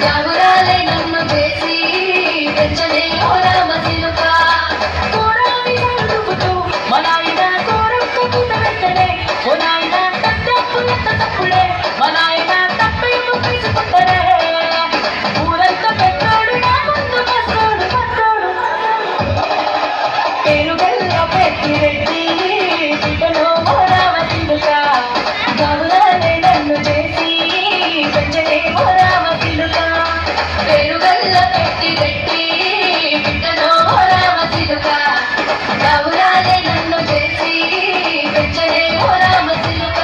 జాగురాలే నన్ను చేసి పెంచలే ఓ రామచిలుక కోరాని సాగుతూ మా నాయన కోరంతో పూత పెట్టలే ఓ నాయన తప్పులంత తప్పులే మా నాయన తప్పేమో తీసుకుంటలే ఊరంతా పెట్టాడు నా ముందు మస్తోడు మస్తోడు పేరుగల్ల పెట్టి రెడ్డి బిడ్డలో ఓ రామచిలుక జాగురాలే నన్ను చేసి పెంచలే ఓ రామచిలుక పేరుగల్ల పెట్టి రెడ్డి బిడ్డలో ఓ రామచిలుక జాగురాలే నన్ను చేసి పెంచలే ఓ రామచిలుక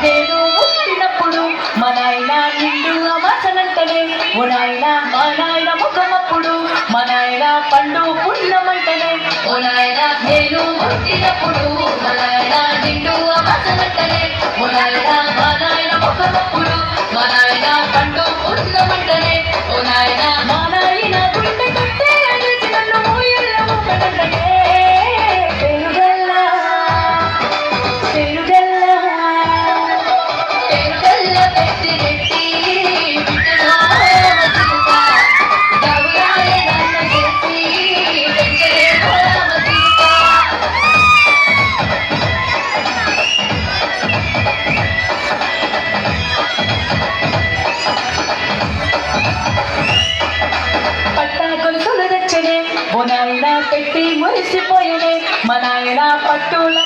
నేను పుట్టినప్పుడు మా నాయన నిండు అమాసనంటనే ఓ నాయన మా నాయన ముఖమప్పుడు మా నాయన పండు పుణ్యమంటనే ఓ నాయన నేను పుట్టినప్పుడు మా నాయన నిండు అమాసనంటనే ఓ నాయన మా నాయన ముఖమప్పుడు మా నాయన పండు పుణ్యమంటనే ఓ నాయన మా నాయన గుండె కట్టే అనేసి నన్ను మూయల్ల ముఖనంటనే పెరుగల్ల పెరుగల్ల పెరుగల్ల పెట్టి రెట్టి బిడ్డలో రామచిలుక జాగురాలే నన్ను చేసి పెంచలే ఓ రామచిలుక పట్టా గొలుసులు తెచ్చనే ఓ నాయన పెట్టి మురిసిపోయనే మా నాయన పట్టుల